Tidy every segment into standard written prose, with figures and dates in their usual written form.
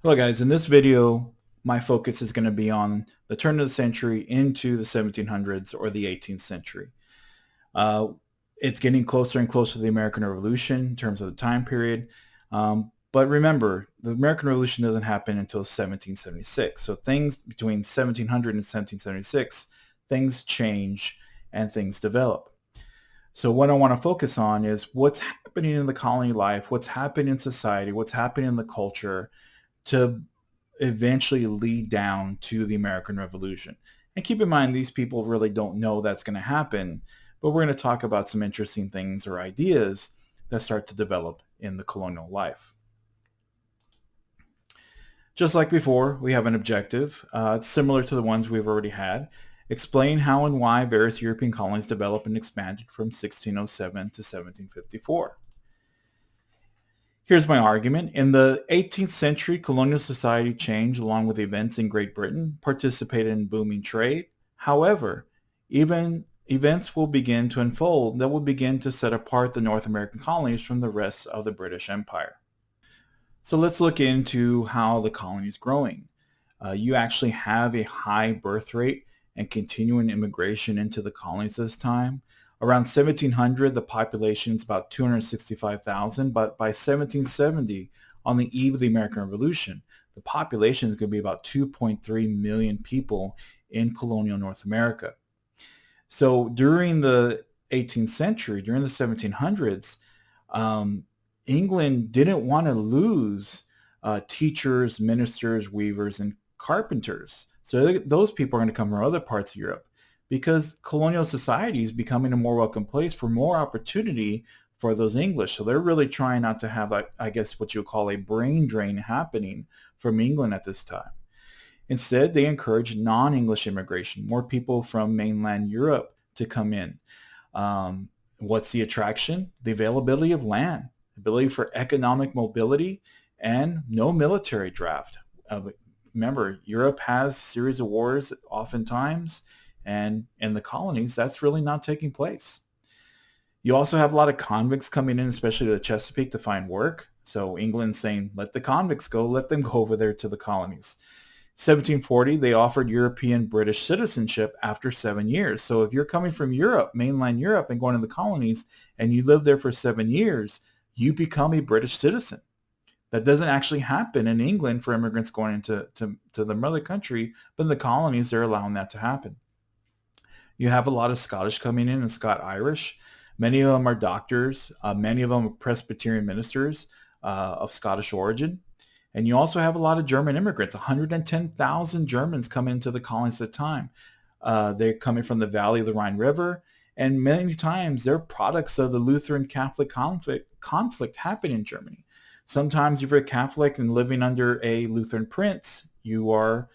Hello guys, in this video my focus is going to be on the turn of the century into the 1700s or the 18th century. Uh, it's getting closer and closer to the American Revolution in terms of the time period. But remember, the American Revolution doesn't happen until 1776. So things between 1700 and 1776, things change and things develop. So what I want to focus on is what's happening in the colony life, what's happening in society, what's happening in the culture to eventually lead down to the American Revolution. And keep in mind, these people really don't know that's going to happen, but we're going to talk about some interesting things or ideas that start to develop in the colonial life. Just like before, we have an objective. It's similar to the ones we've already had. Explain how and why various European colonies developed and expanded from 1607 to 1754. Here's my argument. In the 18th century, colonial society changed along with events in Great Britain, participated in booming trade. However, even events will begin to unfold that will begin to set apart the North American colonies from the rest of the British Empire. So let's look into how the colony is growing. You actually have a high birth rate and continuing immigration into the colonies this time. Around 1700, the population is about 265,000, but by 1770, on the eve of the American Revolution, the population is going to be about 2.3 million people in colonial North America. So during the 18th century, during the 1700s, England didn't want to lose teachers, ministers, weavers, and carpenters. So those people are going to come from other parts of Europe because colonial society is becoming a more welcome place for more opportunity for those English. So they're really trying not to have, I guess, what you would call a brain drain happening from England at this time. Instead, they encourage non-English immigration, more people from mainland Europe to come in. What's the attraction? The availability of land, ability for economic mobility, and no military draft. Remember, Europe has a series of wars oftentimes, and in the colonies, that's really not taking place. You also have a lot of convicts coming in, especially to Chesapeake, to find work. So England's saying, let the convicts go, let them go over there to the colonies. 1740, they offered European British citizenship after 7 years. So if you're coming from Europe, mainland Europe, and going to the colonies, and you live there for 7 years, you become a British citizen. That doesn't actually happen in England for immigrants going into the mother country, but in the colonies, they're allowing that to happen. You have a lot of Scottish coming in and Scot-Irish. Many of them are doctors. Many of them are Presbyterian ministers of Scottish origin. And you also have a lot of German immigrants, 110,000 Germans coming into the colonies at the time. They're coming from the valley of the Rhine River, and many times they're products of the Lutheran Catholic conflict happening in Germany. Sometimes if you're a Catholic and living under a Lutheran prince, you are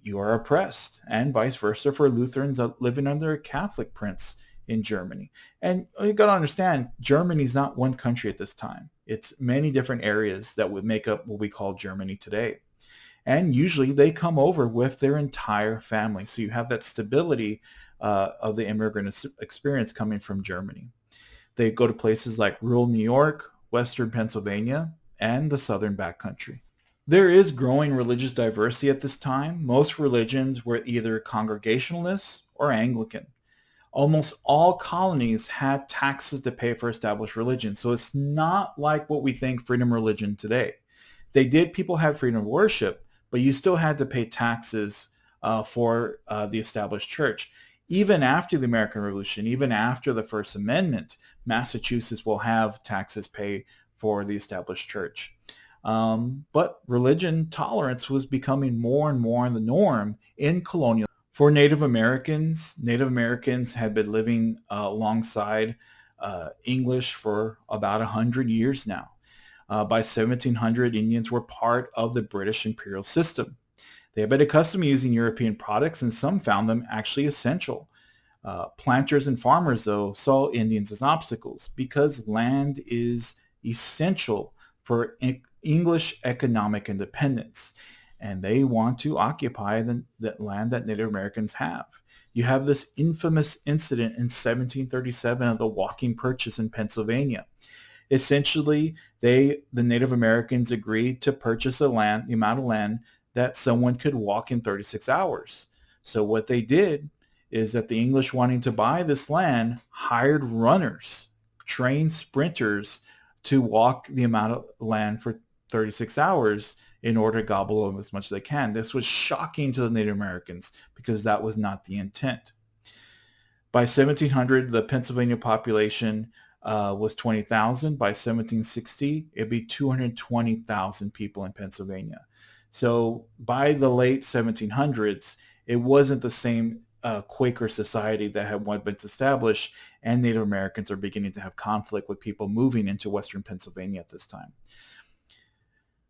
oppressed, and vice versa for Lutherans living under a Catholic prince in Germany. And you got to understand, Germany is not one country at this time. It's many different areas that would make up what we call Germany today. And usually they come over with their entire family. So you have that stability of the immigrant experience coming from Germany. They go to places like rural New York, western Pennsylvania, and the southern backcountry. There is growing religious diversity at this time. Most religions were either Congregationalists or Anglican. Almost all colonies had taxes to pay for established religion. So it's not like what we think freedom religion today. People had freedom of worship, but you still had to pay taxes for the established church. Even after the American Revolution, even after the First Amendment, Massachusetts will have taxes paid for the established church. But religion tolerance was becoming more and more the norm in colonial. For Native Americans had been living alongside English for about 100 years now. By 1700, Indians were part of the British imperial system. They had been accustomed to using European products, and some found them actually essential. Planters and farmers, though, saw Indians as obstacles because land is essential for English economic independence, and they want to occupy the land that Native Americans have. You have this infamous incident in 1737 of the walking purchase in Pennsylvania. Essentially, the Native Americans agreed to purchase the amount of land that someone could walk in 36 hours. So what they did is that the English, wanting to buy this land, hired runners, trained sprinters to walk the amount of land for 36 hours in order to gobble up as much as they can. This was shocking to the Native Americans because that was not the intent. By 1700, the Pennsylvania population was 20,000. By 1760, it'd be 220,000 people in Pennsylvania. So by the late 1700s, it wasn't the same Quaker society that had once been established, and Native Americans are beginning to have conflict with people moving into Western Pennsylvania at this time.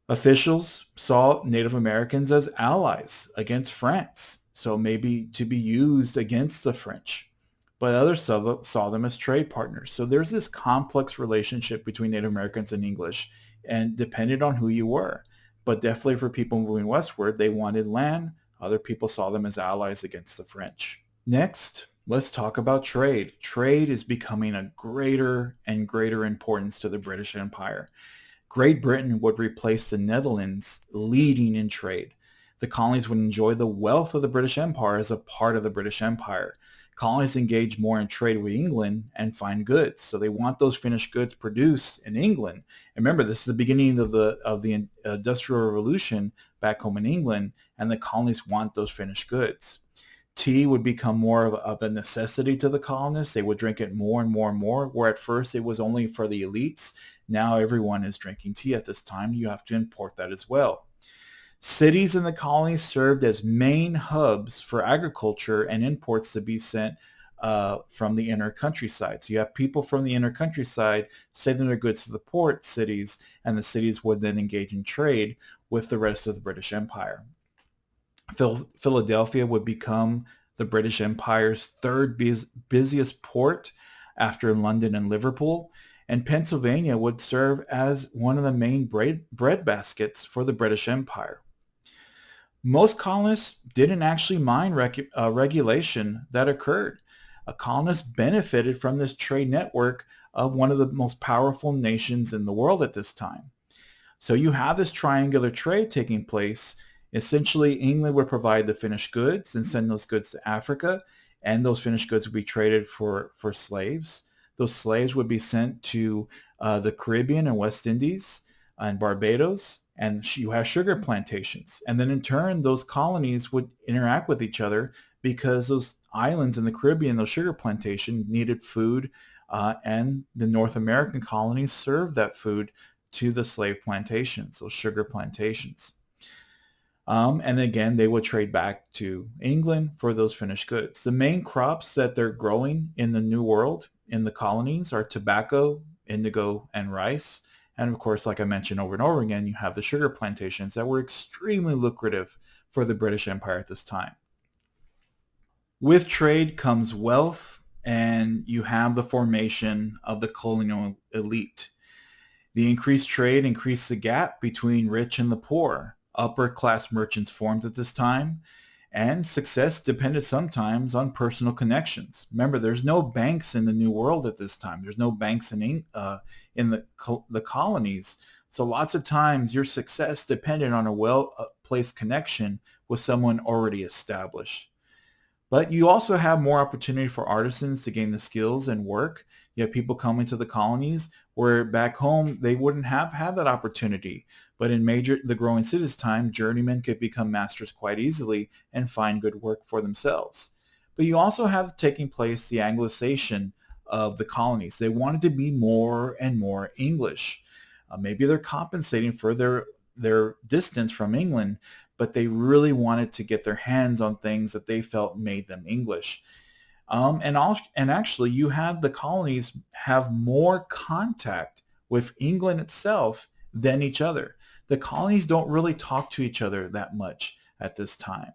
Officials saw Native Americans as allies against France, so maybe to be used against the French. But others saw them as trade partners. So there's this complex relationship between Native Americans and English, and depended on who you were. But definitely for people moving westward, they wanted land. Other people saw them as allies against the French. Next, let's talk about trade. Trade is becoming a greater and greater importance to the British Empire. Great Britain would replace the Netherlands leading in trade. The colonies would enjoy the wealth of the British Empire as a part of the British Empire. Colonies engage more in trade with England and find goods. So they want those finished goods produced in England. And remember, this is the beginning of the Industrial Revolution back home in England, and the colonies want those finished goods. Tea would become more of a necessity to the colonists. They would drink it more and more and more, where at first it was only for the elites. Now everyone is drinking tea at this time. You have to import that as well. Cities in the colonies served as main hubs for agriculture and imports to be sent from the inner countryside. So you have people from the inner countryside sending their goods to the port cities, and the cities would then engage in trade with the rest of the British Empire. Philadelphia would become the British Empire's third busiest port after London and Liverpool, and Pennsylvania would serve as one of the main bread baskets for the British Empire. Most colonists didn't actually mind regulation that occurred. Colonists benefited from this trade network of one of the most powerful nations in the world at this time. So you have this triangular trade taking place. Essentially, England would provide the finished goods and send those goods to Africa, and those finished goods would be traded for slaves. Those slaves would be sent to the Caribbean and West Indies and Barbados, and you have sugar plantations. And then in turn, those colonies would interact with each other because those islands in the Caribbean, those sugar plantations, needed food, and the North American colonies served that food to the slave plantations, those sugar plantations. And again, they would trade back to England for those finished goods. The main crops that they're growing in the New World, in the colonies, are tobacco, indigo, and rice. And of course, like I mentioned over and over again, you have the sugar plantations that were extremely lucrative for the British Empire at this time. With trade comes wealth, and you have the formation of the colonial elite. The increased trade increased the gap between rich and the poor. Upper class merchants formed at this time, and success depended sometimes on personal connections. Remember, there's no banks in the New World at this time. There's no banks in the colonies. So lots of times your success depended on a well-placed connection with someone already established. But you also have more opportunity for artisans to gain the skills and work. You have people coming to the colonies where back home they wouldn't have had that opportunity. But in the growing cities time, journeymen could become masters quite easily and find good work for themselves. But you also have taking place the Anglicization of the colonies. They wanted to be more and more English. Maybe they're compensating for their distance from England, but they really wanted to get their hands on things that they felt made them English. And actually, you have the colonies have more contact with England itself than each other. The colonies don't really talk to each other that much at this time,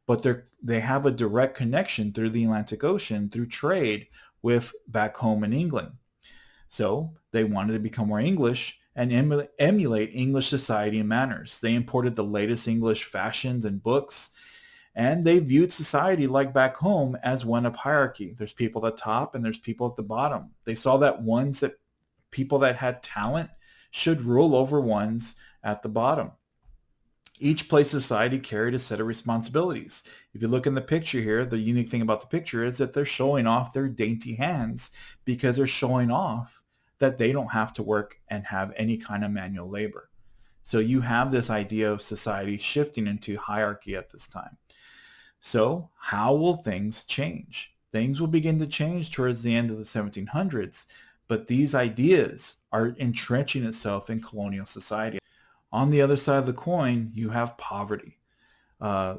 but they have a direct connection through the Atlantic Ocean, through trade with back home in England. So they wanted to become more English and emulate English society and manners. They imported the latest English fashions and books, and they viewed society like back home as one of hierarchy. There's people at the top and there's people at the bottom. They saw that people that had talent should rule over ones at the bottom. Each place in society carried a set of responsibilities. If you look in the picture here, the unique thing about the picture is that they're showing off their dainty hands because they're showing off that they don't have to work and have any kind of manual labor. So you have this idea of society shifting into hierarchy at this time. So how will things change? Things will begin to change towards the end of the 1700s, but these ideas are entrenching itself in colonial society. On the other side of the coin, you have poverty.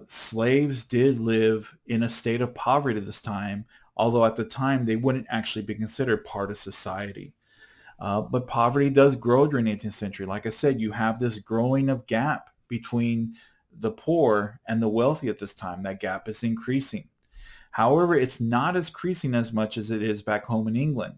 Slaves did live in a state of poverty at this time, although at the time they wouldn't actually be considered part of society. But poverty does grow during the 18th century. Like I said, you have this growing of gap between the poor and the wealthy at this time. That gap is increasing. However, it's not as increasing as much as it is back home in England.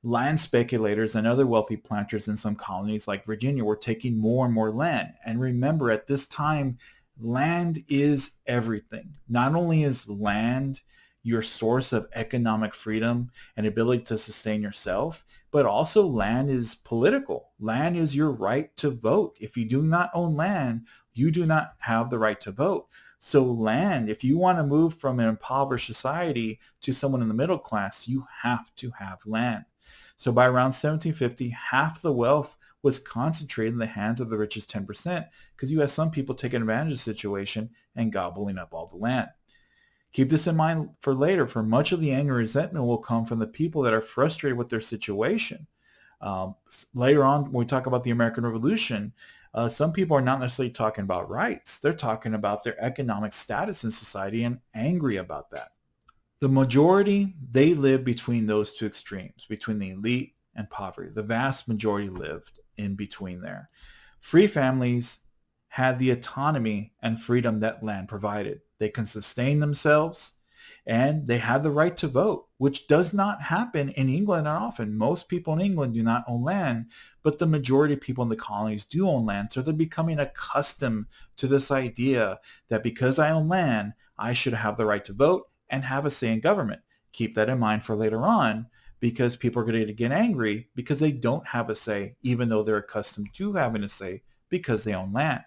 Land speculators and other wealthy planters in some colonies like Virginia were taking more and more land. And remember, at this time, land is everything. Not only is land your source of economic freedom and ability to sustain yourself, but also land is political. Land is your right to vote. If you do not own land, you do not have the right to vote. So land, if you want to move from an impoverished society to someone in the middle class, you have to have land. So by around 1750, half the wealth was concentrated in the hands of the richest 10% because you have some people taking advantage of the situation and gobbling up all the land. Keep this in mind for later, for much of the anger and resentment will come from the people that are frustrated with their situation. Later on, when we talk about the American Revolution, some people are not necessarily talking about rights. They're talking about their economic status in society and angry about that. The majority, they live between those two extremes, between the elite and poverty. The vast majority lived in between there. Free families had the autonomy and freedom that land provided. They can sustain themselves and they have the right to vote, which does not happen in England often. Most people in England do not own land, but the majority of people in the colonies do own land. So they're becoming accustomed to this idea that because I own land, I should have the right to vote and have a say in government. Keep that in mind for later on, because people are going to get angry because they don't have a say, even though they're accustomed to having a say because they own land.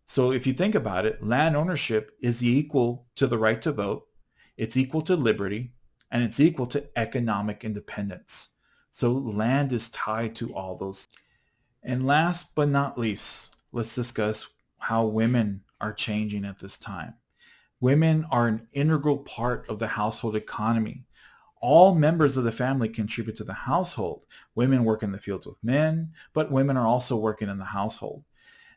So if you think about it, land ownership is equal to the right to vote, it's equal to liberty, and it's equal to economic independence. So land is tied to all those. And last but not least, let's discuss how women are changing at this time. Women are an integral part of the household economy. All members of the family contribute to the household. Women work in the fields with men, but women are also working in the household.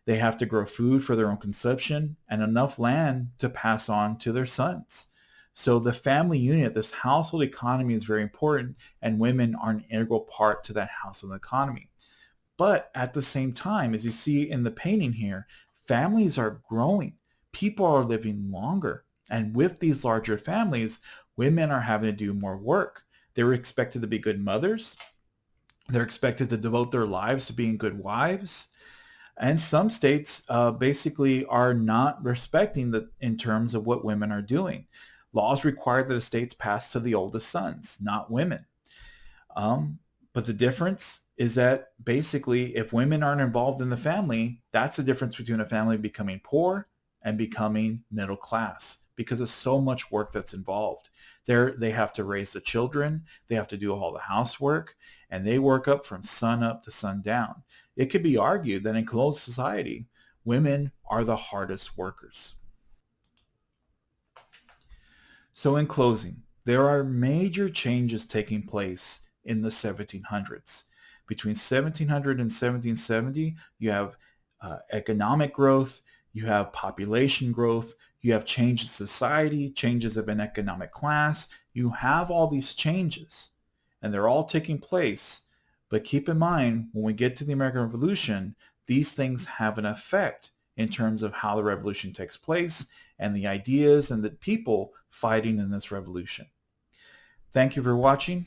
They have to grow food for their own consumption and enough land to pass on to their sons. So the family unit, this household economy is very important, and women are an integral part to that household economy. But at the same time, as you see in the painting here, families are growing. People are living longer. And with these larger families, women are having to do more work. They're expected to be good mothers. They're expected to devote their lives to being good wives. And some states basically are not respecting that in terms of what women are doing. Laws require that the states pass to the oldest sons, not women. But the difference is that basically if women aren't involved in the family, that's the difference between a family becoming poor and becoming middle class, because there's so much work that's involved. They have to raise the children, they have to do all the housework, and they work up from sun up to sundown. It could be argued that in colonial society, women are the hardest workers. So in closing, there are major changes taking place in the 1700s. Between 1700 and 1770, you have economic growth, you have population growth, you have change in society, changes of an economic class. You have all these changes, and they're all taking place. But keep in mind, when we get to the American Revolution, these things have an effect in terms of how the revolution takes place and the ideas and the people fighting in this revolution. Thank you for watching.